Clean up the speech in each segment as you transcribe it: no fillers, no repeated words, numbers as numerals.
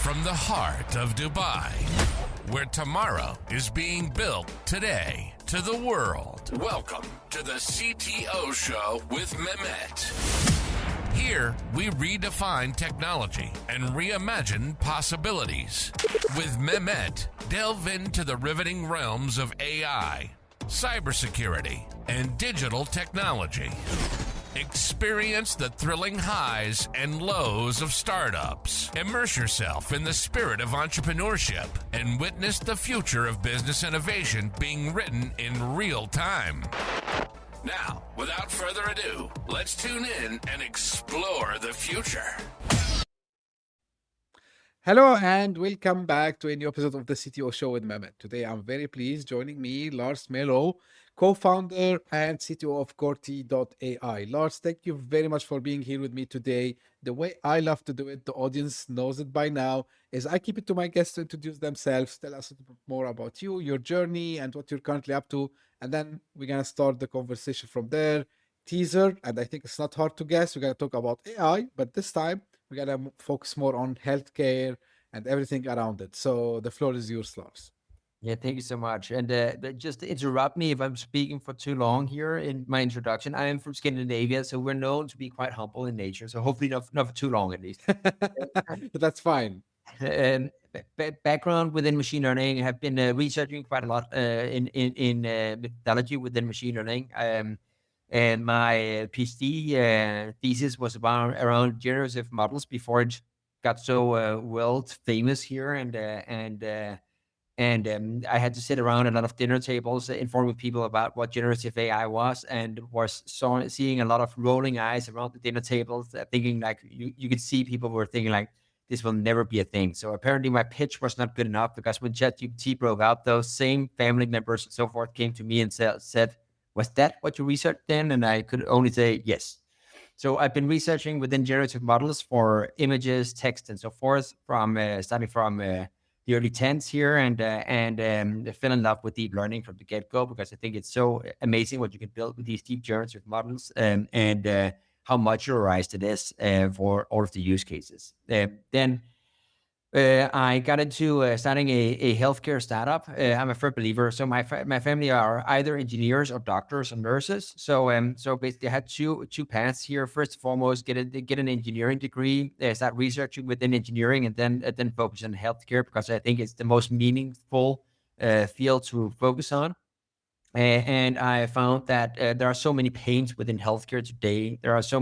from the heart of Dubai, where tomorrow is being built today, to the world. Welcome to the CTO Show with Mehmet. Here, we redefine technology and reimagine possibilities. With Mehmet, delve into the riveting realms of AI, cybersecurity, and digital technology. Experience the thrilling highs and lows of startups. Immerse yourself in the spirit of entrepreneurship and witness the future of business innovation being written in real time. Now, without further ado, let's tune in and explore the future. Hello and welcome back to a new episode of the CTO Show with Mehmet. Today I'm very pleased joining me, Lars Maaløe, co-founder and CTO of Corti.ai. Lars, thank you very much for being here with me today. The way I love to do it, the audience knows it by now, is I keep it to my guests to introduce themselves, tell us a bit more about you, your journey, and what you're currently up to. And then we're going to start the conversation from there. Teaser, and I think it's not hard to guess, we're going to talk about AI, but this time we're going to focus more on healthcare and everything around it. So the floor is yours, Lars. Yeah, thank you so much. And just to interrupt me if I'm speaking for too long here in my introduction. I am from Scandinavia, so we're known to be quite humble in nature. So hopefully not for too long at least. That's fine. Background within machine learning. I have been researching quite a lot in methodology within machine learning. And my PhD thesis was around generative models before it got so world famous here. And I had to sit around a lot of dinner tables informing people about what generative AI was, and was seeing a lot of rolling eyes around the dinner tables, thinking like you could see people were thinking like, this will never be a thing. So apparently my pitch was not good enough, because when ChatGPT broke out, those same family members and so forth came to me and said, was that what you researched then? And I could only say yes. So I've been researching within generative models for images, text, and so forth, from starting from the early 10s here, and fell in love with deep learning from the get-go, because I think it's so amazing what you can build with these deep generative models, and how modularized it is for all of the use cases. Then I got into starting a healthcare startup. I'm a firm believer. So my family are either engineers or doctors or nurses. So basically I had two paths here. First and foremost, get an engineering degree, start researching within engineering, and then focus on healthcare, because I think it's the most meaningful field to focus on. And I found that there are so many pains within healthcare today. There are so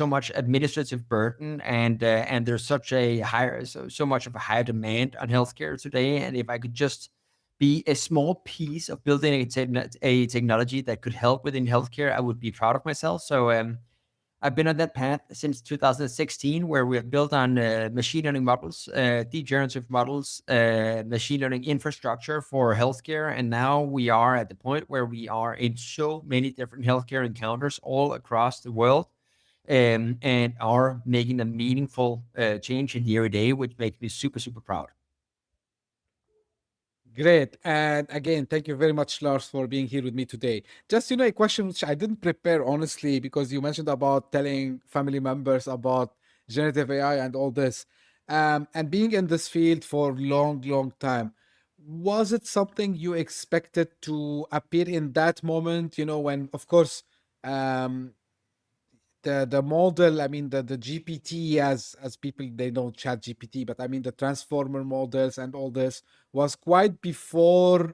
much administrative burden, and there's so much of a higher demand on healthcare today. And if I could just be a small piece of building a technology that could help within healthcare, I would be proud of myself. So I've been on that path since 2016, where we have built on machine learning models, deep generative models, machine learning infrastructure for healthcare. And now we are at the point where we are in so many different healthcare encounters all across the world, and are making a meaningful change in the everyday, which makes me super, super proud. Great. And again, thank you very much, Lars, for being here with me today. Just, a question which I didn't prepare, honestly, because you mentioned about telling family members about generative AI and all this, and being in this field for long, long time. Was it something you expected to appear in that moment, when, of course, the model, I mean, the GPT, as people, they know Chat GPT, but I mean, the transformer models and all this was quite before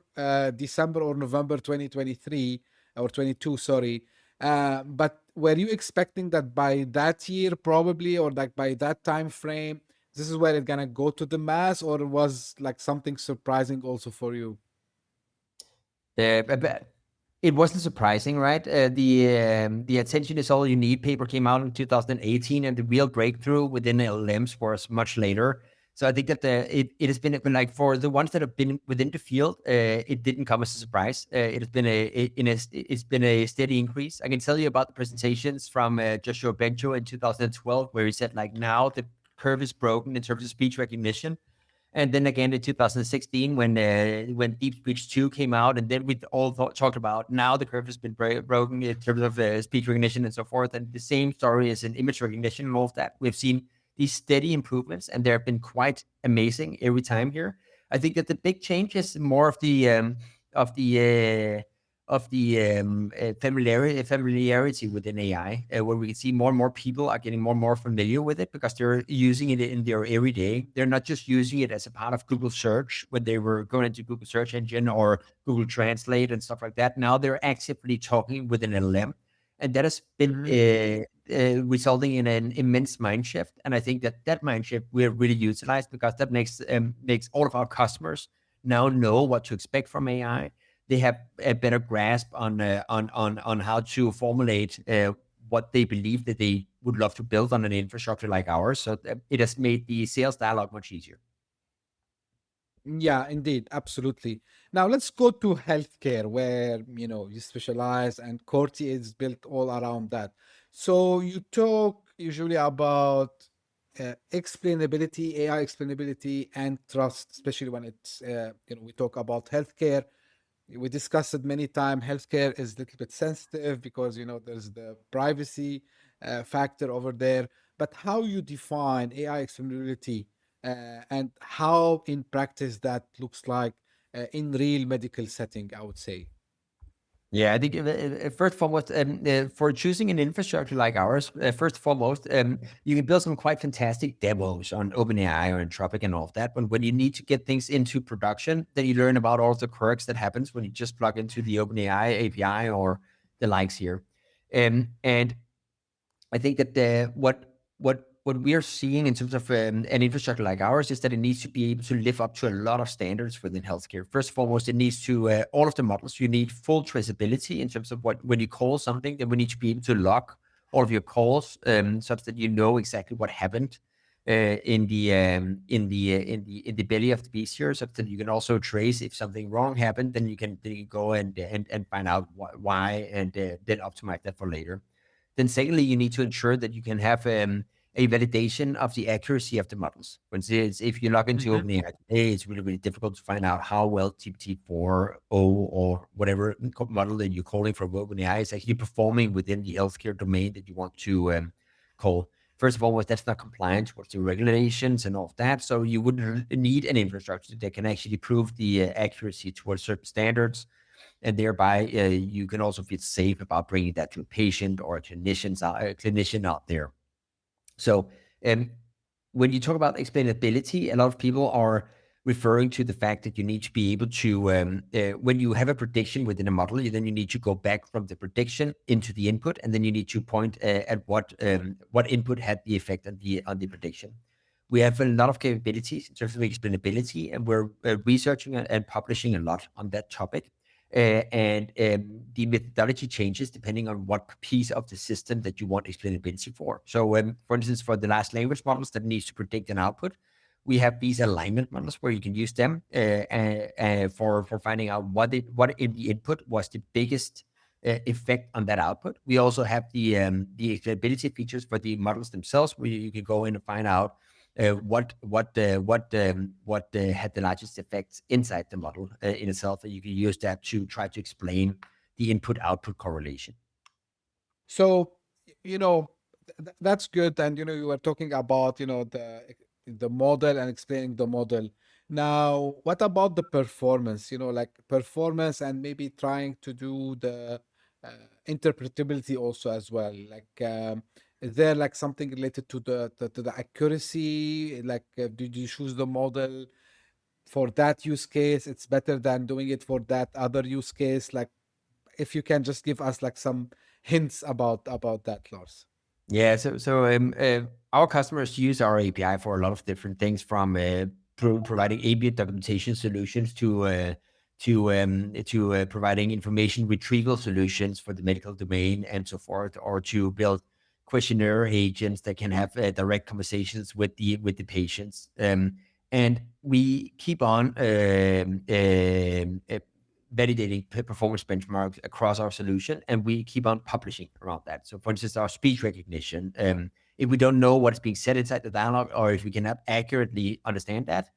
December or November 2023 or 22, sorry. But were you expecting that by that year, probably, or like by that time frame, this is where it's gonna go to the mass, or was like something surprising also for you? It wasn't surprising, right? The attention is all you need paper came out in 2018, and the real breakthrough within LLMs was much later. So I think that it has been like, for the ones that have been within the field, it didn't come as a surprise. It has been it's been a steady increase. I can tell you about the presentations from Joshua Bengio in 2012, where he said like, now the curve is broken in terms of speech recognition. And then again in 2016, when Deep Speech 2 came out, and then we all talked about, now the curve has been broken in terms of speech recognition and so forth. And the same story is in image recognition and all of that. We've seen these steady improvements, and they have been quite amazing every time here. I think that the big change is more of the familiarity within AI, where we can see more and more people are getting more and more familiar with it because they're using it in their everyday. They're not just using it as a part of Google search when they were going into Google search engine or Google Translate and stuff like that. Now they're actively talking with an LLM, and that has been resulting in an immense mind shift. And I think that mind shift we're really utilized because that makes all of our customers now know what to expect from AI. They have a better grasp on how to formulate what they believe that they would love to build on an infrastructure like ours. So it has made the sales dialogue much easier. Yeah, indeed, absolutely. Now let's go to healthcare, where you specialize, and Corti is built all around that. So you talk usually about explainability, AI explainability, and trust, especially when it's we talk about healthcare. We discussed it many times. Healthcare is a little bit sensitive because there's the privacy factor over there. But how you define AI explainability and how in practice that looks like in real medical setting, I would say. Yeah, I think first and foremost, for choosing an infrastructure like ours, first and foremost, you can build some quite fantastic demos on OpenAI or Anthropic and all of that. But when you need to get things into production, then you learn about all of the quirks that happens when you just plug into the OpenAI API or the likes here. And I think that what we are seeing in terms of an infrastructure like ours is that it needs to be able to live up to a lot of standards within healthcare. First and foremost, it needs to all of the models. You need full traceability in terms of when you call something. Then we need to be able to log all of your calls, such that you know exactly what happened in the belly of the beast here, so that you can also trace if something wrong happened. Then you can go and find out why and then optimize that for later. Then secondly, you need to ensure that you can have a validation of the accuracy of the models. For instance, if you log into OpenAI today, it's really, really difficult to find out how well GPT-4o or whatever model that you're calling from OpenAI is actually performing within the healthcare domain that you want to call. First of all, that's not compliant with the regulations and all of that. So you would need an infrastructure that can actually prove the accuracy towards certain standards. And thereby, you can also feel safe about bringing that to a patient or a clinician out there. So when you talk about explainability, a lot of people are referring to the fact that you need to be able to, when you have a prediction within a model, then you need to go back from the prediction into the input, and then you need to point at what input had the effect on the prediction. We have a lot of capabilities in terms of explainability, and we're researching and publishing a lot on that topic. And the methodology changes depending on what piece of the system that you want explainability for. So, for instance, for the large language models that needs to predict an output, we have these alignment models where you can use them for finding out what in the input was the biggest effect on that output. We also have the explainability features for the models themselves, where you can go in and find out what had the largest effects inside the model in itself, and you can use that to try to explain the input-output correlation. So, that's good. And, you were talking about, the model and explaining the model. Now, what about the performance, like performance and maybe trying to do the interpretability also as well? Like, is there like something related to the accuracy? Like, did you choose the model for that use case? It's better than doing it for that other use case. Like, if you can just give us like some hints about that, Lars. Yeah, so our customers use our API for a lot of different things, from providing API documentation solutions to providing information retrieval solutions for the medical domain and so forth, or to build questionnaire agents that can have direct conversations with the patients. And we keep on validating performance benchmarks across our solution, and we keep on publishing around that. So, for instance, our speech recognition, if we don't know what's being said inside the dialogue, or if we cannot accurately understand that,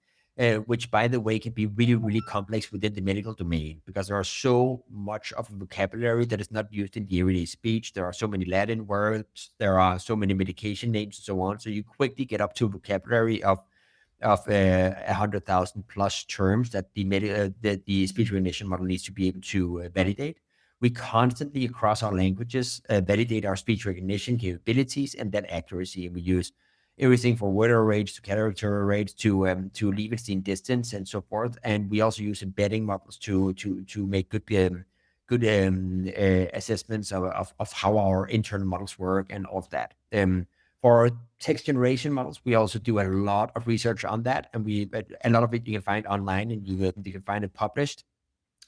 which, by the way, can be really, really complex within the medical domain because there are so much of vocabulary that is not used in the everyday speech. There are so many Latin words, there are so many medication names and so on. So you quickly get up to a vocabulary of 100,000 plus terms that the speech recognition model needs to be able to validate. We constantly, across our languages, validate our speech recognition capabilities and that accuracy. And we use everything from word error rates to character rates to Liebenstein distance and so forth. And we also use embedding models to make good assessments of how our internal models work and all of that. For text generation models, we also do a lot of research on that, and a lot of it you can find online, and you can find it published.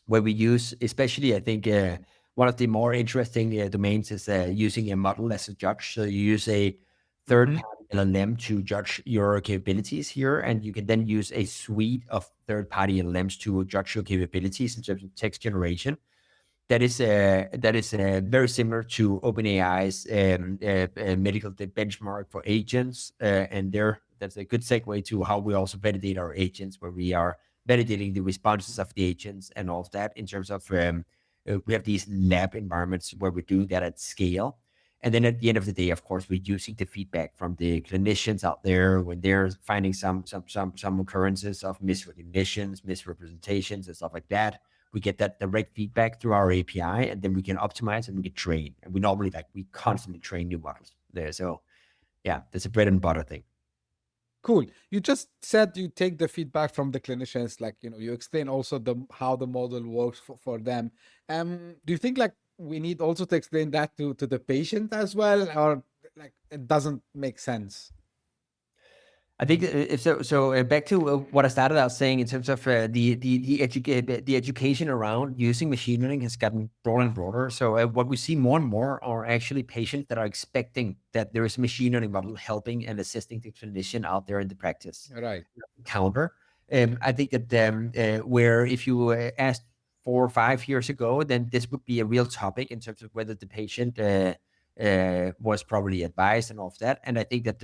Where we use, especially, I think one of the more interesting domains is using a model as a judge. So you use a third-party LLM to judge your capabilities here, and you can then use a suite of third-party LLMs to judge your capabilities in terms of text generation. That is very similar to OpenAI's medical benchmark for agents, and that's a good segue to how we also validate our agents, where we are validating the responses of the agents and all of that in terms of we have these lab environments where we do that at scale. And then at the end of the day, of course, we're using the feedback from the clinicians out there when they're finding some occurrences of misrecognitions, misrepresentations, and stuff like that. We get that direct feedback through our API, and then we can optimize and we can train. And we constantly train new models there. So yeah, that's a bread and butter thing. Cool. You just said you take the feedback from the clinicians, like, you explain also how the model works for them. Do you think like we need also to explain that to the patient as well, or like it doesn't make sense? I think so. Back to what I started out saying in terms of the education around using machine learning has gotten broader and broader. So what we see more and more are actually patients that are expecting that there is a machine learning model helping and assisting the clinician out there in the practice Right. counter. I think that where if you asked 4 or 5 years ago, then this would be a real topic in terms of whether the patient was properly advised and all of that. And I think that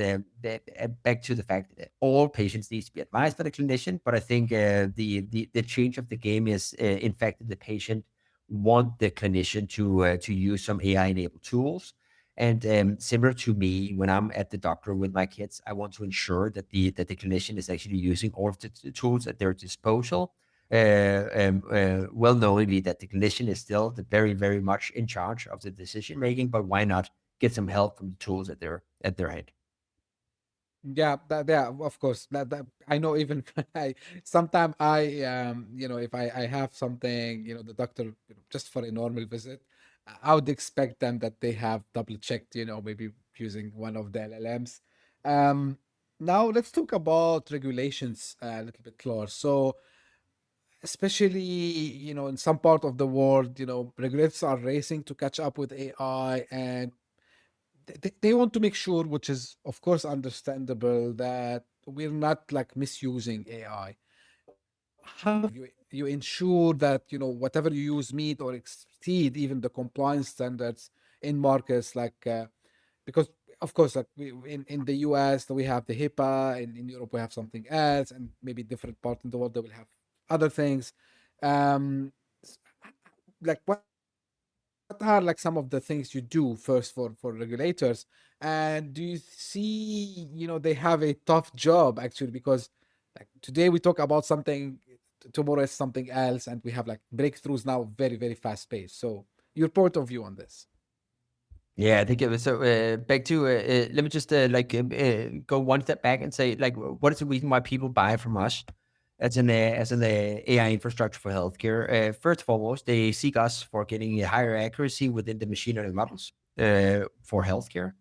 back to the fact that all patients need to be advised by the clinician, but I think the change of the game is in fact that the patient want the clinician to use some AI-enabled tools. And similar to me, when I'm at the doctor with my kids, I want to ensure that the clinician is actually using all of the tools at their disposal. Well knowingly that the clinician is still very, very much in charge of the decision making, but why not get some help from the tools at their hand? Yeah, of course. That I know. Even sometimes if I have something, the doctor, just for a normal visit, I would expect them that they have double checked, maybe using one of the LLMs. Now let's talk about regulations a little bit, Lars. So especially, in some part of the world, regulators are racing to catch up with AI, and they want to make sure, which is of course understandable, that we're not like misusing AI. How do you ensure that whatever you use meet or exceed even the compliance standards in markets like because of course like in the US we have the HIPAA, in Europe we have something else, and maybe different parts in the world they will have other things. um like what are like some of the things you do first for regulators, and do you see they have a tough job actually, because like today we talk about something, tomorrow is something else, and we have like breakthroughs now, very very fast paced. So your point of view on this? Yeah, I think it was so. Back to let me just go one step back and say, like, what is the reason why people buy from us as an AI infrastructure for healthcare? First and foremost, they seek us for getting a higher accuracy within the machine learning models for healthcare.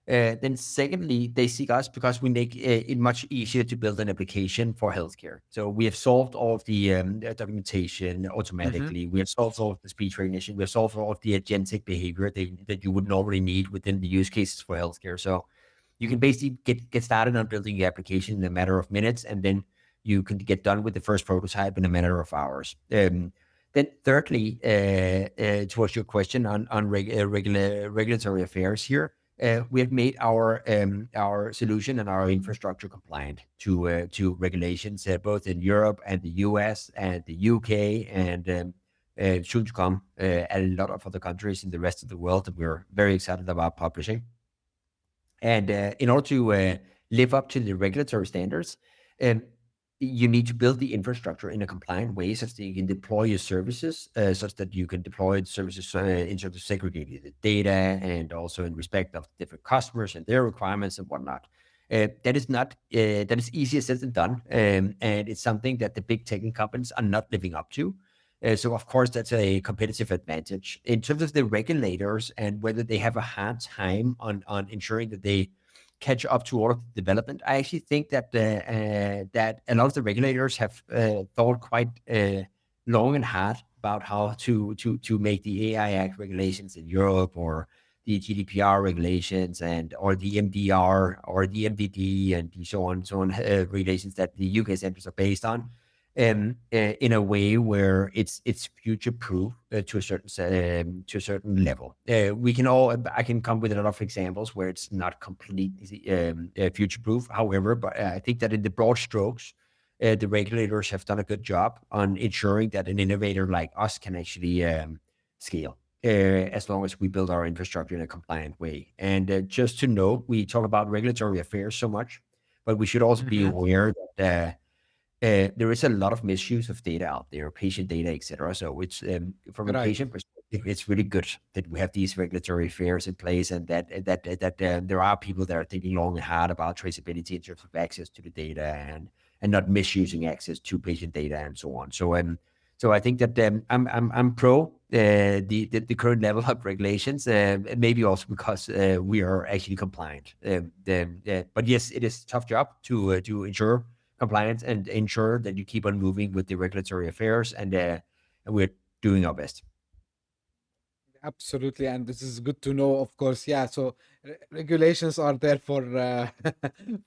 Then secondly, they seek us because we make it much easier to build an application for healthcare. So we have solved all of the documentation automatically. We have solved all of the speech recognition. We have solved all of the agentic behavior that you would normally need within the use cases for healthcare. So you can basically get started on building your application in a matter of minutes, and then you can get done with the first prototype in a matter of hours. Then thirdly, towards your question on regulatory affairs here, we have made our solution and our infrastructure compliant to regulations, both in Europe and the US and the UK and soon to come a lot of other countries in the rest of the world that we're very excited about publishing. And in order to live up to the regulatory standards, you need to build the infrastructure in a compliant way such that you can deploy your services, such that you can deploy the services in terms of segregated data and also in respect of different customers and their requirements and whatnot. That is easier said than done, and it's something that the big tech companies are not living up to. So of course that's a competitive advantage. In terms of the regulators and whether they have a hard time on ensuring that they catch up to all of the development, I actually think that that a lot of the regulators have thought quite long and hard about how to make the AI Act regulations in Europe or the GDPR regulations or the MDR or the MDD and so on regulations that the UK centers are based on. In a way where it's future proof to a certain level. I can come with a lot of examples where it's not completely future proof. However, but I think that in the broad strokes, the regulators have done a good job on ensuring that an innovator like us can actually scale. As long as we build our infrastructure in a compliant way. And just to note, we talk about regulatory affairs so much, but we should also be aware that there is a lot of misuse of data out there, patient data, etc. So it's from a patient perspective, it's really good that we have these regulatory affairs in place, and that there are people that are thinking long and hard about traceability in terms of access to the data and not misusing access to patient data and so on. So I think that I'm pro the current level of regulations, maybe also because we are actually compliant. But yes, it is a tough job to ensure compliance and ensure that you keep on moving with the regulatory affairs, and we're doing our best. Absolutely, and this is good to know, of course. Yeah, so regulations are there for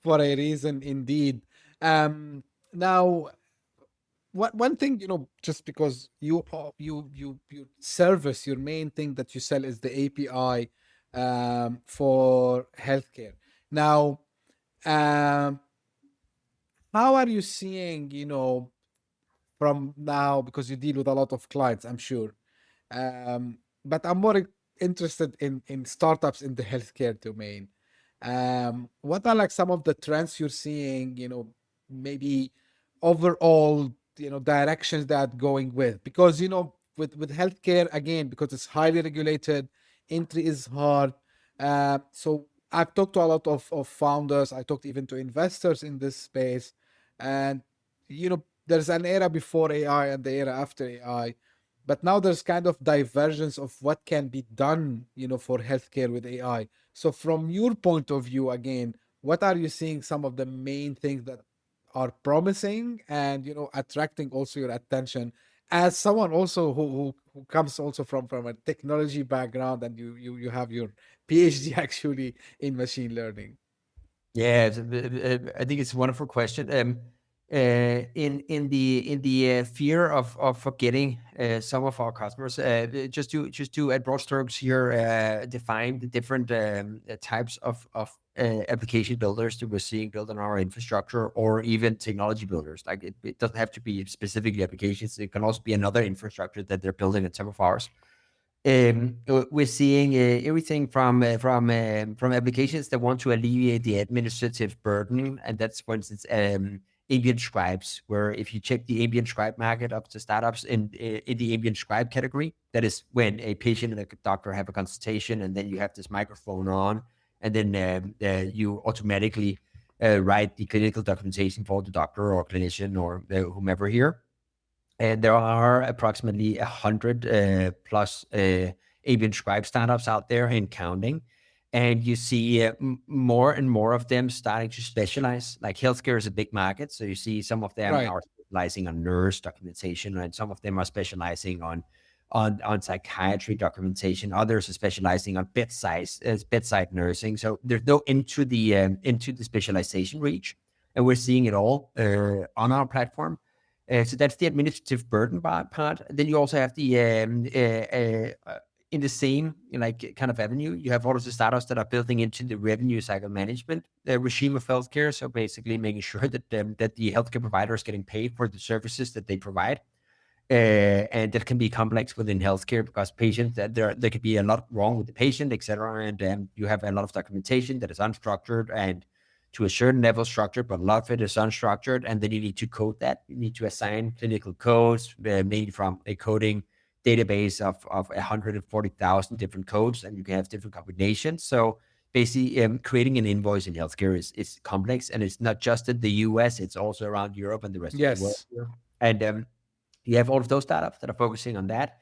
for a reason, indeed. Now, one thing, just because you service, your main thing that you sell is the API for healthcare. Now, how are you seeing, from now, because you deal with a lot of clients, I'm sure. But I'm more interested in startups in the healthcare domain. What are like some of the trends you're seeing, maybe overall, directions that going with? Because, with healthcare, again, because it's highly regulated, entry is hard. So I've talked to a lot of founders. I talked even to investors in this space. And, there's an era before AI and the era after AI. But now there's kind of divergence of what can be done, for healthcare with AI. So from your point of view, again, what are you seeing some of the main things that are promising and, attracting also your attention as someone also who comes also from a technology background, and you have your PhD actually in machine learning? Yeah, I think it's a wonderful question. In the fear of forgetting some of our customers, just to at broad strokes here define the different types of application builders that we're seeing built on our infrastructure, or even technology builders. Like it doesn't have to be specifically applications; it can also be another infrastructure that they're building on top of ours. We're seeing everything from applications that want to alleviate the administrative burden, and that's, for instance, ambient scribes, where if you check the ambient scribe market of the startups in the ambient scribe category, that is when a patient and a doctor have a consultation, and then you have this microphone on, and then you automatically write the clinical documentation for the doctor or clinician or whomever here. And there are approximately 100 plus ambient scribe startups out there and counting. And you see more and more of them starting to specialize. Like healthcare is a big market. So you see some of them are specializing on nurse documentation, and some of them are specializing on psychiatry documentation. Others are specializing on bedside nursing. So there's no into the specialization reach. And we're seeing it all on our platform. So that's the administrative burden part. Then you also have the in the same kind of avenue, you have all of the startups that are building into the revenue cycle management regime of healthcare. So basically making sure that the healthcare provider is getting paid for the services that they provide. And that can be complex within healthcare because patients, that there could be a lot wrong with the patient, etc. And you have a lot of documentation that is unstructured and to a certain level structured, but a lot of it is unstructured. And then you need to code that. You need to assign clinical codes, maybe from a coding database of 140,000 different codes, and you can have different combinations. So basically, creating an invoice in healthcare is complex, and it's not just in the US; it's also around Europe and the rest of the world. Yes. And you have all of those startups that are focusing on that.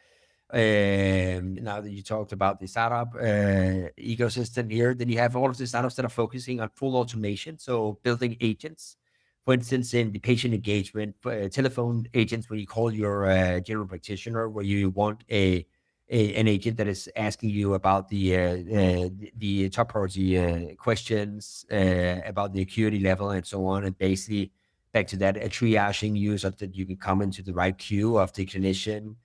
Now that you talked about the startup ecosystem here, then you have all of the startups that are focusing on full automation. So building agents, for instance, in the patient engagement, telephone agents, where you call your general practitioner, where you want an agent that is asking you about the top priority questions about the acuity level and so on, and basically back to that, a triaging you so that you can come into the right queue of the clinician,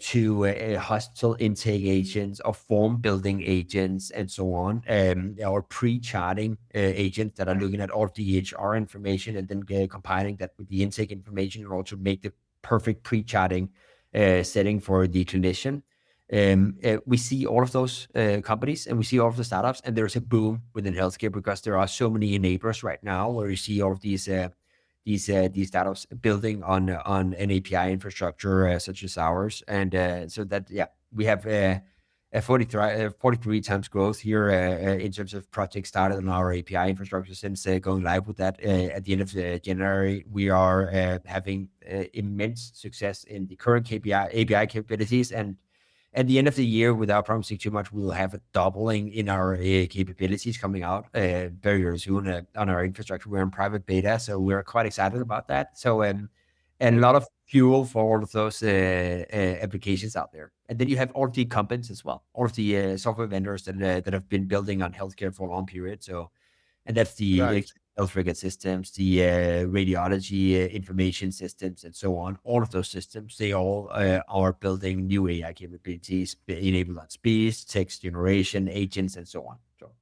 to hospital intake agents or form building agents and so on, or pre-charting agents that are looking at all the HR information and then compiling that with the intake information in order to make the perfect pre-charting setting for the clinician. We see all of those companies and we see all of the startups, and there's a boom within healthcare because there are so many enablers right now where you see all of these startups building on an API infrastructure such as ours, and so that we have a 43 times growth here in terms of projects started on our API infrastructure since going live with that at the end of January. We are having immense success in the current API capabilities, and at the end of the year, without promising too much, we will have a doubling in our capabilities coming out very, very soon on our infrastructure. We're in private beta, so we're quite excited about that. So, and a lot of fuel for all of those applications out there. And then you have all the incumbents as well, all of the software vendors that have been building on healthcare for a long period. So, and that's the health record systems, the radiology information systems, and so on. All of those systems, they all are building new AI capabilities enabled on speech, text generation, agents, and so on. So,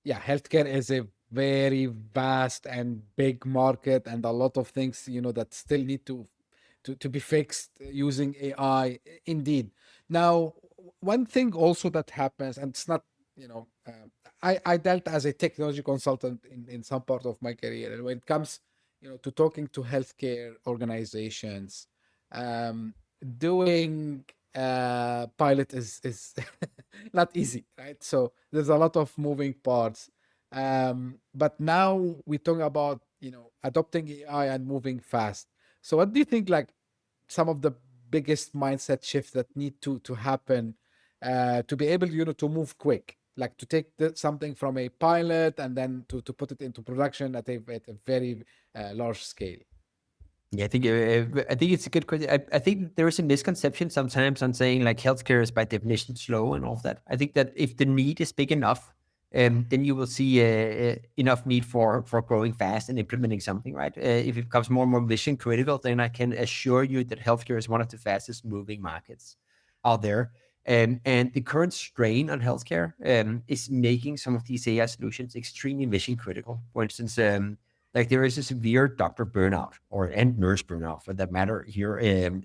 yeah, healthcare is a very vast and big market, and a lot of things that still need to be fixed using AI. Indeed. Now, one thing also that happens, and it's not, I dealt as a technology consultant in some part of my career, and when it comes, to talking to healthcare organizations, doing pilot is not easy, right? So there's a lot of moving parts. But now we talk about adopting AI and moving fast. So what do you think, like, some of the biggest mindset shifts that need to happen to be able, to move quick, like to take something from a pilot and then to put it into production at a very large scale? yeah, I think it's a good question. I think there is a misconception sometimes on saying like healthcare is by definition slow and all of that. I think that if the need is big enough, then you will see enough need for growing fast and implementing something, right? If it becomes more and more mission critical, then I can assure you that healthcare is one of the fastest moving markets out there. And the current strain on healthcare is making some of these AI solutions extremely mission critical. For instance, like there is a severe doctor burnout and nurse burnout for that matter here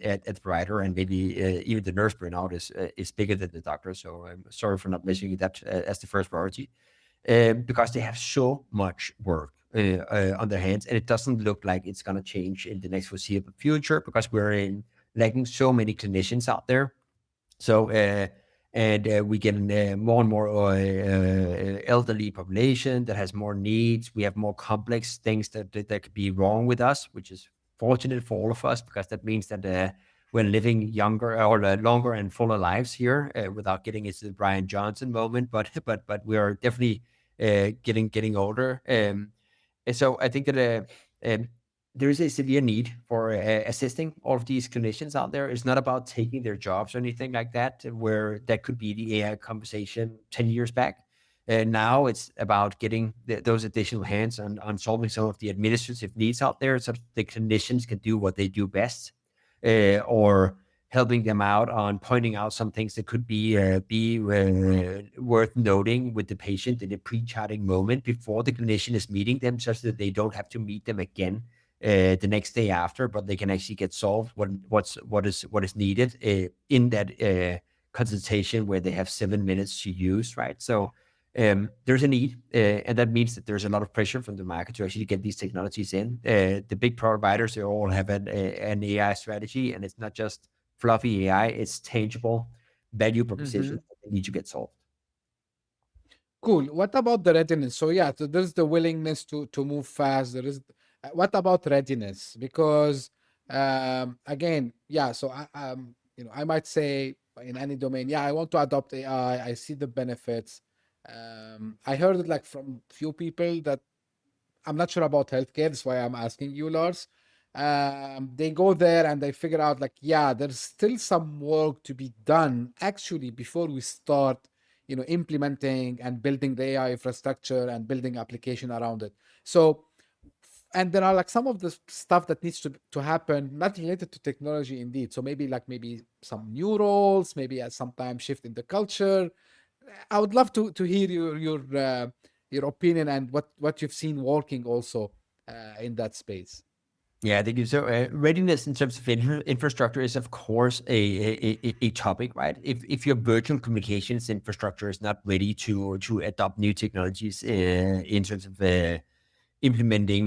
at the provider, and maybe even the nurse burnout is bigger than the doctor. So I'm sorry for not mentioning that as the first priority, because they have so much work on their hands, and it doesn't look like it's going to change in the next foreseeable future because we're lacking so many clinicians out there. So we get more and more elderly population that has more needs. We have more complex things that could be wrong with us, which is fortunate for all of us because that means that we're living younger or longer and fuller lives here without getting into the Brian Johnson moment. But we are definitely getting older. And so I think that there is a severe need for assisting all of these clinicians out there. It's not about taking their jobs or anything like that, where that could be the AI conversation 10 years back. Now it's about getting those additional hands on solving some of the administrative needs out there so the clinicians can do what they do best, or helping them out on pointing out some things that could be worth noting with the patient in a pre-charting moment before the clinician is meeting them, such that they don't have to meet them again the next day after, but they can actually get solved what is needed in that consultation where they have 7 minutes to use, right? So there's a need, and that means that there's a lot of pressure from the market to actually get these technologies in. The big providers, they all have an AI strategy, and it's not just fluffy AI, it's tangible value propositions that need to get solved. Cool. What about the readiness? So yeah, so there's the willingness to move fast. There is what about readiness? Because again, yeah, so I might say in any domain, yeah, I want to adopt AI. I see the benefits. I heard it like from few people that I'm not sure about healthcare. That's why I'm asking you, Lars. They go there and they figure out like, yeah, there's still some work to be done actually before we start, implementing and building the AI infrastructure and building application around it. So, and there are like some of the stuff that needs to happen, not related to technology indeed. So maybe some new roles, maybe at some time shift in the culture. I would love to hear your opinion and what you've seen working also in that space. Yeah, thank you. So readiness in terms of infrastructure is, of course, a topic, right? If your virtual communications infrastructure is not ready to adopt new technologies in terms of implementing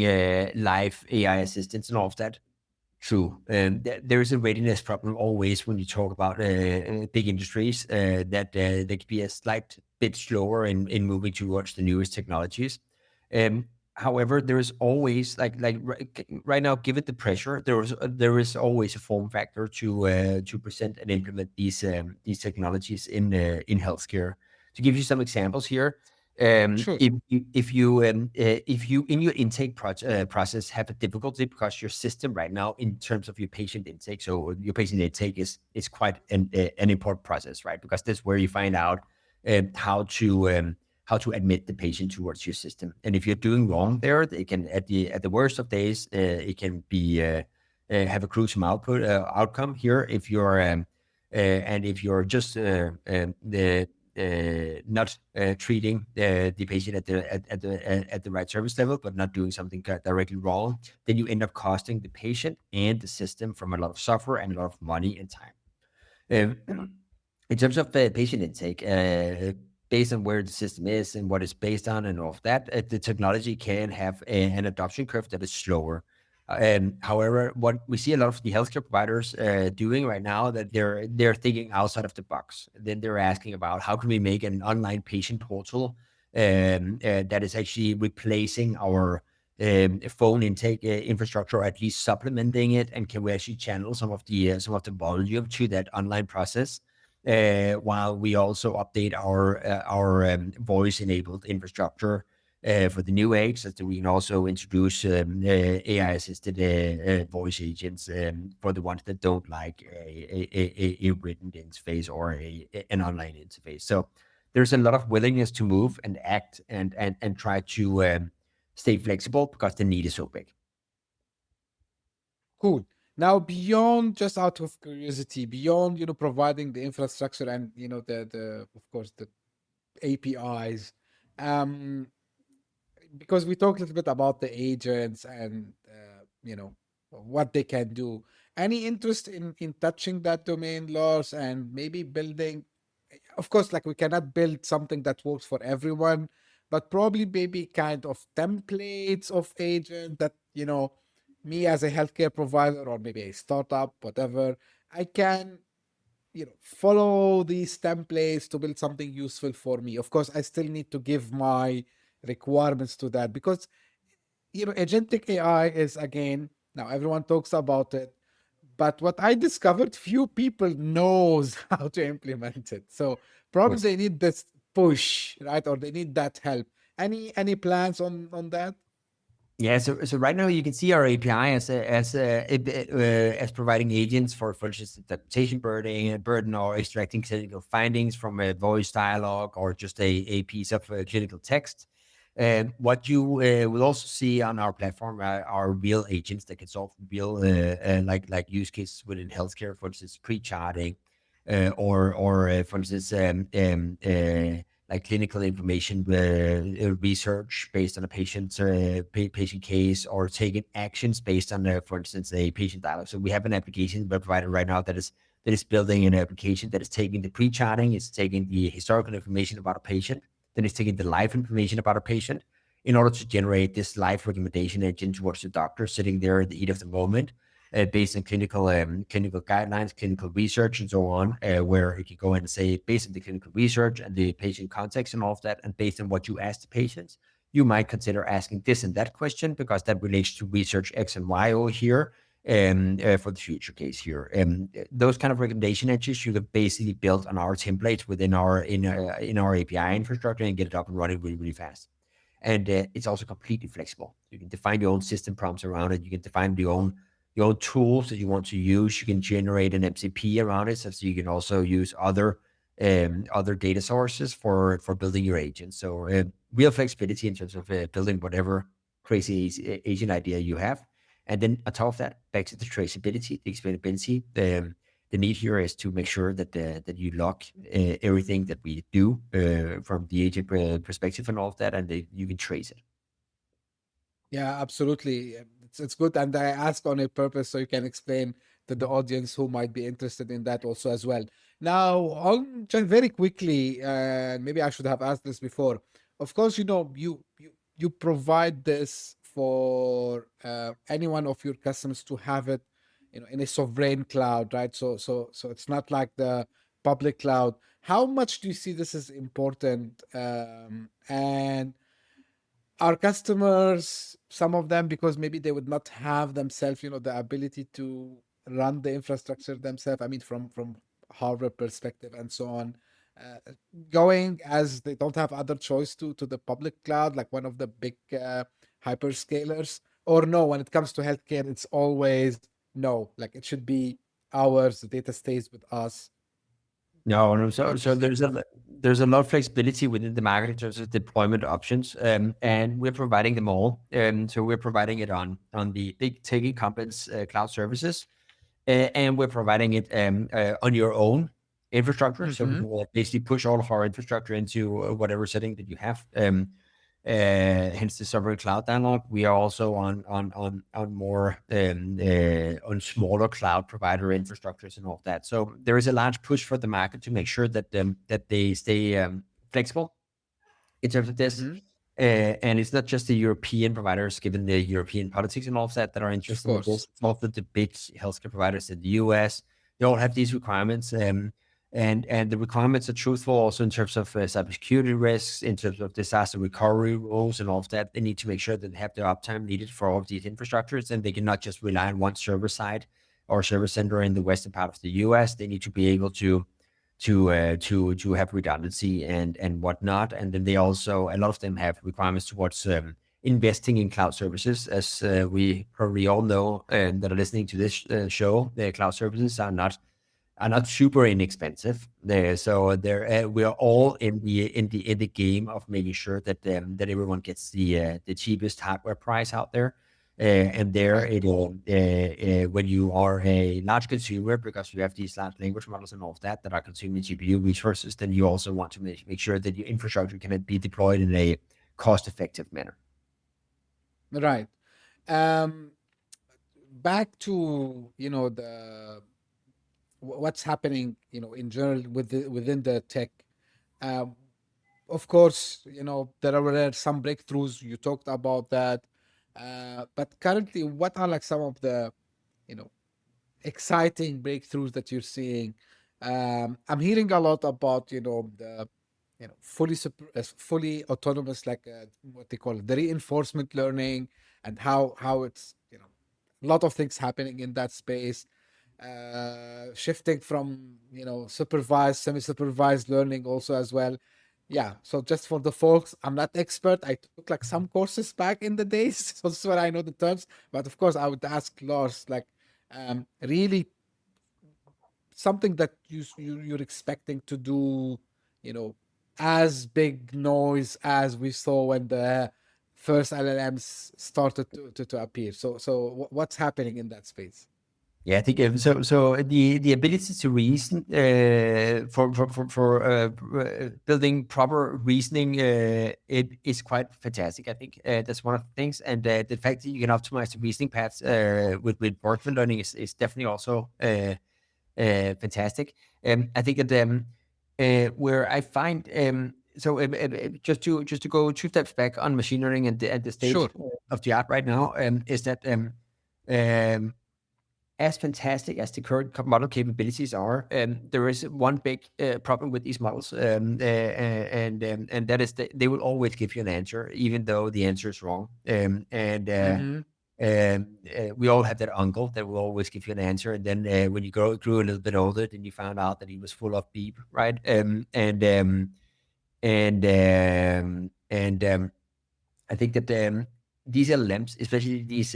live AI assistants and all of that, true. There is a readiness problem always when you talk about big industries that they can be a slight bit slower in moving towards the newest technologies. However, there is always right now, given the pressure, there is always a form factor to present and implement these technologies in healthcare. To give you some examples here, Sure. if you in your intake process have a difficulty because your system right now in terms of your patient intake, so your patient intake is quite an important process, right? Because that's where you find out how to admit the patient towards your system. And if you're doing wrong there, it can at the worst of days, it can be have a gruesome outcome here. If you're and if you're just not treating the patient at the right service level, but not doing something directly wrong, then you end up costing the patient and the system from a lot of software and a lot of money and time. In terms of patient intake, based on where the system is and what it's based on and all of that, the technology can have an adoption curve that is slower. However, what we see a lot of the healthcare providers doing right now, that they're thinking outside of the box. Then they're asking about how can we make an online patient portal that is actually replacing our phone intake infrastructure, or at least supplementing it, and can we actually channel some of the volume to that online process, while we also update our voice-enabled infrastructure for the new age, so that we can also introduce AI-assisted voice agents for the ones that don't like a written interface or an online interface. So there's a lot of willingness to move and act and try to stay flexible because the need is so big. Cool. Now, beyond just out of curiosity, beyond providing the infrastructure and the of course the APIs, because we talked a little bit about the agents and what they can do. Any interest in touching that domain, Lars, and maybe building? Of course, like we cannot build something that works for everyone, but probably maybe kind of templates of agent that me as a healthcare provider or maybe a startup, whatever, I can follow these templates to build something useful for me. Of course, I still need to give my requirements to that, because agentic AI is, again, now everyone talks about it, but what I discovered, few people knows how to implement it. So probably they need this push, right? Or they need that help. Any plans on that? Yeah, so right now you can see our API as providing agents for instance, adaptation burden or extracting clinical findings from a voice dialogue or just a piece of clinical text. What you will also see on our platform are real agents that can solve real like use cases within healthcare, for instance, pre-charting, or for instance, like clinical information research based on a patient's patient case, or taking actions based on, for instance, a patient dialogue. So we have an application we're providing right now that is building an application that is taking the pre-charting, it's taking the historical information about a patient, then it's taking the live information about a patient in order to generate this live recommendation engine towards the doctor sitting there at the heat of the moment, based on clinical guidelines, clinical research, and so on, where it can go in and say, based on the clinical research and the patient context and all of that, and based on what you ask the patients, you might consider asking this and that question because that relates to research X and Y over here, for the future case here. Those kind of recommendation engines you can basically build on our templates within our in our API infrastructure and get it up and running really, really fast. And it's also completely flexible. You can define your own system prompts around it. You can define your own tools that you want to use. You can generate an MCP around it, so you can also use other data sources for building your agents. So real flexibility in terms of building whatever crazy agent idea you have. And then on top of that, back to the traceability, the explainability. The need here is to make sure that you log everything that we do from the agent perspective and all of that, and you can trace it. Yeah, absolutely. It's good. And I ask on a purpose so you can explain to the audience who might be interested in that also as well. Now, on just very quickly, and maybe I should have asked this before. Of course, you provide this for any one of your customers to have it, in a sovereign cloud, right? So it's not like the public cloud. How much do you see this is important? And our customers, some of them, because maybe they would not have themselves, the ability to run the infrastructure themselves. I mean, from hardware perspective and so on, going as they don't have other choice to the public cloud, like one of the big hyperscalers, or no, when it comes to healthcare, it's always no, like it should be ours. The data stays with us. No. So there's a lot of flexibility within the market in terms of deployment options, and we're providing them all. So we're providing it on the big tech incumbents cloud services, and we're providing it on your own infrastructure. So we will basically push all of our infrastructure into whatever setting that you have. Hence the sovereign cloud dialogue. We are also on more on smaller cloud provider infrastructures and all of that. So there is a large push for the market to make sure that they stay flexible in terms of this. And it's not just the European providers, given the European politics and all of that are interested in this. It's also the big healthcare providers in the US. They all have these requirements. And the requirements are truthful also in terms of cybersecurity risks, in terms of disaster recovery rules and all of that. They need to make sure that they have the uptime needed for all of these infrastructures, and they cannot just rely on one server side or server center in the western part of the US. They need to be able to have redundancy and whatnot. And then they also, a lot of them have requirements towards investing in cloud services, as we probably all know that are listening to this show. The cloud services are not super inexpensive. So we are all in the game of making sure that everyone gets the cheapest hardware price out there. And there it when you are a large consumer, because you have these large language models and all of that are consuming GPU resources, then you also want to make sure that your infrastructure can be deployed in a cost-effective manner. Right. Back to what's happening, in general within the tech. Of course, there were some breakthroughs. You talked about that. But currently, what are like some of the, exciting breakthroughs that you're seeing? I'm hearing a lot about, the, fully autonomous, like what they call it, the reinforcement learning, and how it's, a lot of things happening in that space. Shifting from supervised, semi-supervised learning also as well. Yeah, so just for the folks, I'm not expert. I took like some courses back in the days, so this is where I know the terms. But of course, I would ask Lars, like, really something that you're expecting to do, as big noise as we saw when the first LLMs started to appear. So what's happening in that space? Yeah, I think so. The ability to reason for building proper reasoning, it is quite fantastic. I think that's one of the things, and the fact that you can optimize the reasoning paths with reinforcement learning is definitely also fantastic. I think that where I find just to go two steps back on machine learning and the state Sure. of the art right now is that as fantastic as the current model capabilities are, there is one big problem with these models, and that is that they will always give you an answer, even though the answer is wrong. Mm-hmm. We all have that uncle that will always give you an answer, and then when you grew a little bit older, then you found out that he was full of beep, right? I think that these LLMs, especially these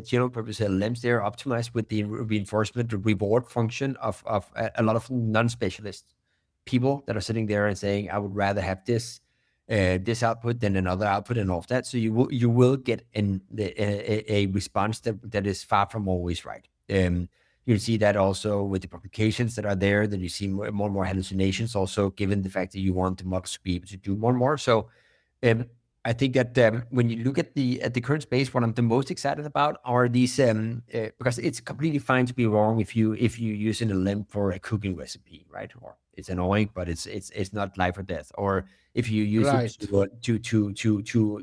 general purpose LLMs, they're optimized with the reinforcement reward function of a lot of non-specialist people that are sitting there and saying, I would rather have this output than another output and all of that. So you will get a response that is far from always right. You see that also with the publications that are there, that you see more and more hallucinations, also given the fact that you want the models to be able to do more and more. So I think that when you look at the current space, what I'm the most excited about are these because it's completely fine to be wrong if you use an LM for a cooking recipe, right? Or it's annoying, but it's not life or death. Or if you use Right. it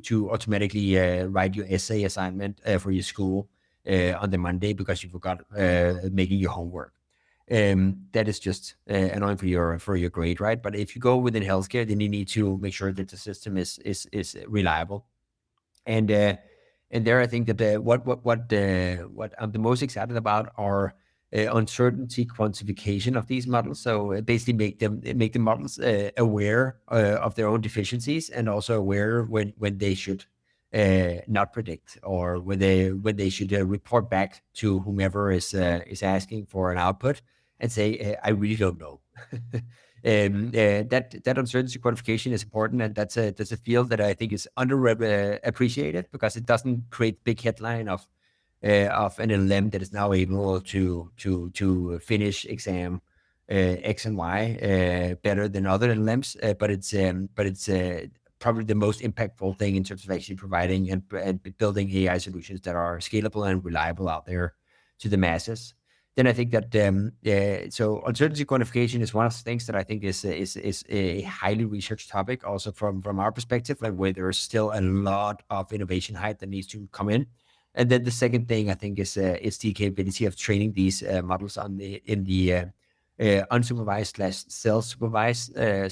to automatically write your essay assignment for your school on the Monday because you forgot making your homework. That is just annoying for your grade, right? But if you go within healthcare, then you need to make sure that the system is reliable. And there, I think that what I'm the most excited about are uncertainty quantification of these models. So basically make the models aware of their own deficiencies, and also aware when they should not predict, or when they should report back to whomever is asking for an output and say, I really don't know. That uncertainty quantification is important, and that's a field that I think is underappreciated because it doesn't create big headline of an LM that is now able to finish exam X and Y better than other LMs, but it's probably the most impactful thing in terms of actually providing and building AI solutions that are scalable and reliable out there to the masses. Then I think that so uncertainty quantification is one of the things that I think is a highly researched topic, also from our perspective, like where there is still a lot of innovation height that needs to come in. And then the second thing I think is the capability of training these models in the unsupervised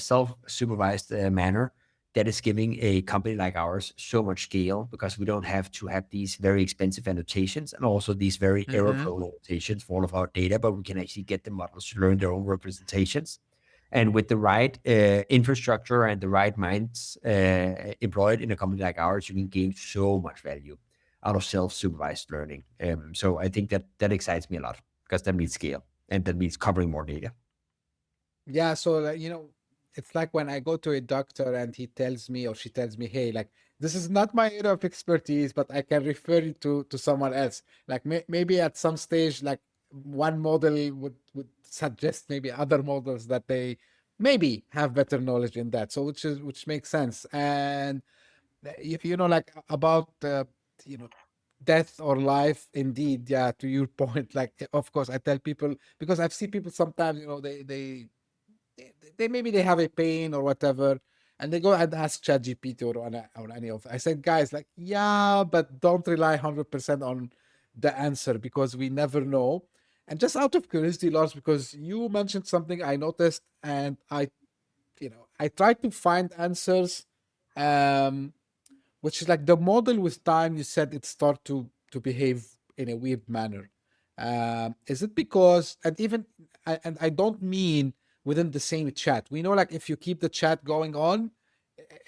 / self-supervised manner that is giving a company like ours so much scale, because we don't have to have these very expensive annotations and also these very Mm-hmm. error-prone annotations for all of our data, but we can actually get the models to learn their own representations. And with the right infrastructure and the right minds employed in a company like ours, you can gain so much value out of self-supervised learning. So I think that excites me a lot, because that means scale, and that means covering more data. Yeah, so like, it's like when I go to a doctor and he tells me or she tells me, hey, like this is not my area of expertise, but I can refer you to someone else. Like maybe at some stage, like one model would suggest maybe other models that they maybe have better knowledge in that. So which makes sense. And if like about death or life, indeed, yeah, to your point, like of course I tell people, because I've seen people sometimes, they maybe they have a pain or whatever, and they go and ask ChatGPT or any of. I said, guys, like, yeah, but don't rely 100% on the answer, because we never know. And just out of curiosity, Lars, because you mentioned something I noticed, and I tried to find answers, um, which is like the model with time. You said it start to behave in a weird manner. Is it because, and even, and I don't mean within the same chat. We know, like, if you keep the chat going on,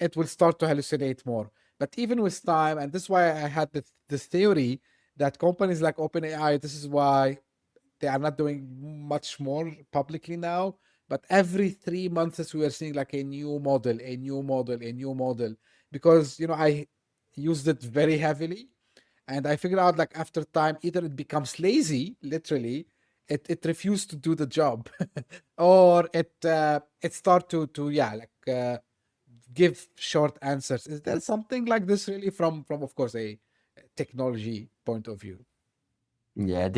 it will start to hallucinate more. But even with time, and this is why I had this theory that companies like OpenAI, this is why they are not doing much more publicly now, but every 3 months we were seeing like a new model, because I used it very heavily, and I figured out like after time either it becomes lazy, literally, it refused to do the job, or it start to give short answers. Is there something like this really from of course a technology point of view? Yeah,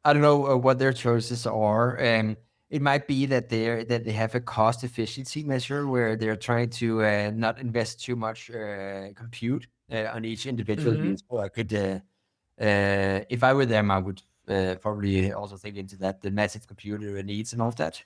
I don't know what their choices are. It might be that they have a cost efficiency measure where they're trying to not invest too much compute on each individual user. I could, if I were them, I would probably also think into that the massive computer needs and all of that.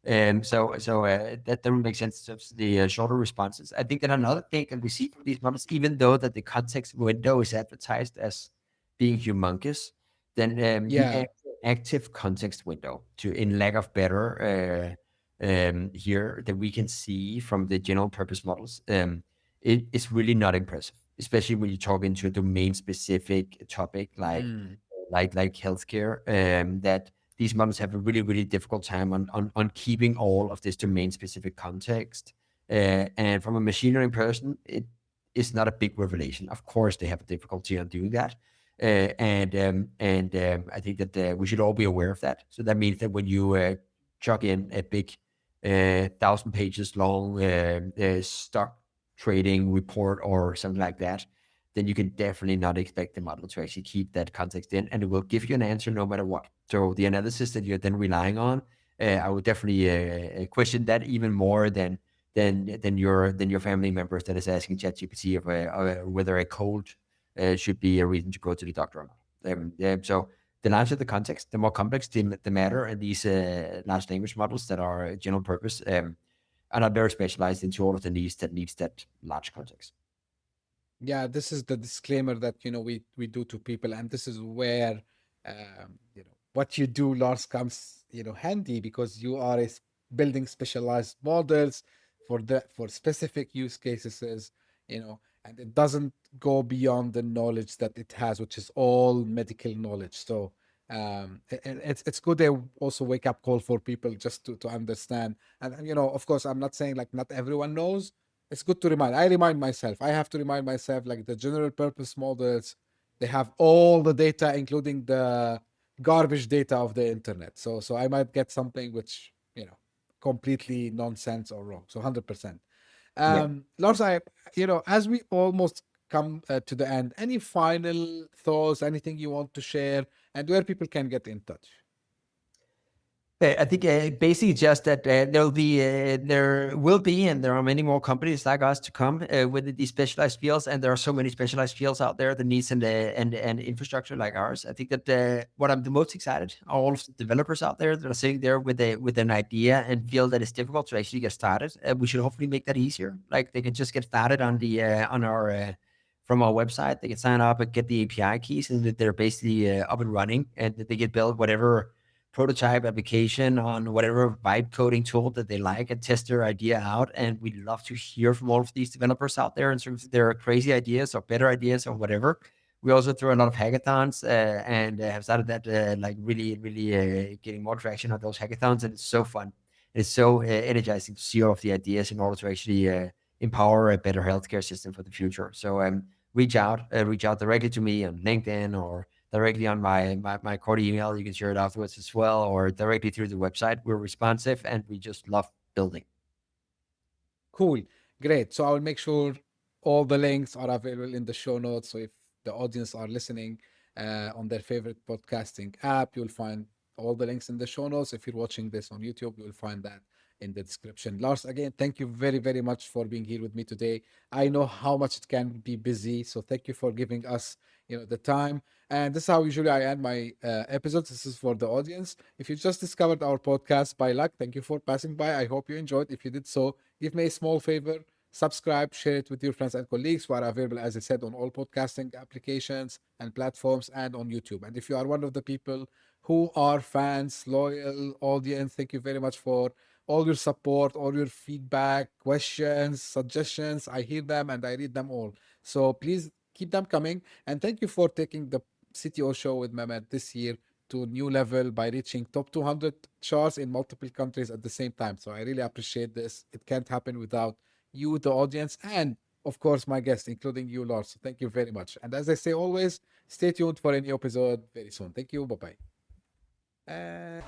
That would make sense of the shorter responses. I think that another thing that we see from these models, even though that the context window is advertised as being humongous, then Yeah. active context window, in lack of better, here that we can see from the general purpose models, it is really not impressive, especially when you talk into a domain specific topic like healthcare, that these models have a really, really difficult time on keeping all of this domain specific context. And from a machine learning person, it is not a big revelation. Of course, they have a difficulty on doing that. I think that we should all be aware of that. So that means that when you chuck in a big 1,000 pages long stock trading report or something like that, then you can definitely not expect the model to actually keep that context in, and it will give you an answer no matter what. So the analysis that you're then relying on, I would definitely question that even more than your family members that is asking ChatGPT of whether a cold should be a reason to go to the doctor or not. So the larger the context, the more complex the matter, and these large language models that are general purpose are not very specialized into all of the needs that large context. Yeah, this is the disclaimer that we do to people, and this is where what you do, Lars, comes handy, because you are building specialized models for specific use cases, and it doesn't go beyond the knowledge that it has, which is all medical knowledge. So it's good. They also wake up call for people just to understand, and of course, I'm not saying like not everyone knows. It's good to remind. I remind myself. I have to remind myself, like the general purpose models, they have all the data, including the garbage data of the internet. So I might get something which completely nonsense or wrong. So 100%. Yeah. Lars, as we almost come to the end, any final thoughts, anything you want to share, and where people can get in touch? I think basically just that there will be, and there are many more companies like us to come with these specialized fields, and there are so many specialized fields out there that needs and infrastructure like ours. I think that what I'm the most excited are all of the developers out there that are sitting there with an idea and feel that it's difficult to actually get started. We should hopefully make that easier. Like they can just get started on our from our website. They can sign up and get the API keys, and that they're basically up and running, and that they can build whatever prototype application on whatever vibe coding tool that they like and test their idea out. And we'd love to hear from all of these developers out there in terms of their crazy ideas or better ideas or whatever. We also throw a lot of hackathons and have started that like really getting more traction on those hackathons. And it's so fun. It's so energizing to see all of the ideas in order to actually empower a better healthcare system for the future. So reach out directly to me on LinkedIn or directly on my Corti email. You can share it afterwards as well, or directly through the website. We're responsive and we just love building. Cool. Great. So I will make sure all the links are available in the show notes. So if the audience are listening on their favorite podcasting app, you'll find all the links in the show notes. If you're watching this on YouTube, you'll find that in the description. Lars, again, thank you very, very much for being here with me today. I know how much it can be busy, so thank you for giving us the time. And this is how usually I end my episodes. This is for the audience. If you just discovered our podcast by luck, thank you for passing by. I hope you enjoyed. If you did so, give me a small favor: subscribe, share it with your friends and colleagues who are available, as I said, on all podcasting applications and platforms and on YouTube. And if you are one of the people who are fans, loyal audience, thank you very much for all your support, all your feedback, questions, suggestions. I hear them and I read them all. So please keep them coming. And thank you for taking the CTO show with Mehmet this year to a new level by reaching top 200 charts in multiple countries at the same time. So I really appreciate this. It can't happen without you, the audience, and of course my guests, including you, Lars. So thank you very much. And as I say always, stay tuned for a new episode very soon. Thank you. Bye-bye.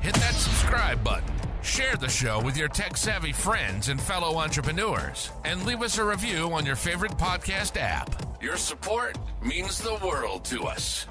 Hit that subscribe button, share the show with your tech-savvy friends and fellow entrepreneurs, and leave us a review on your favorite podcast app. Your support means the world to us.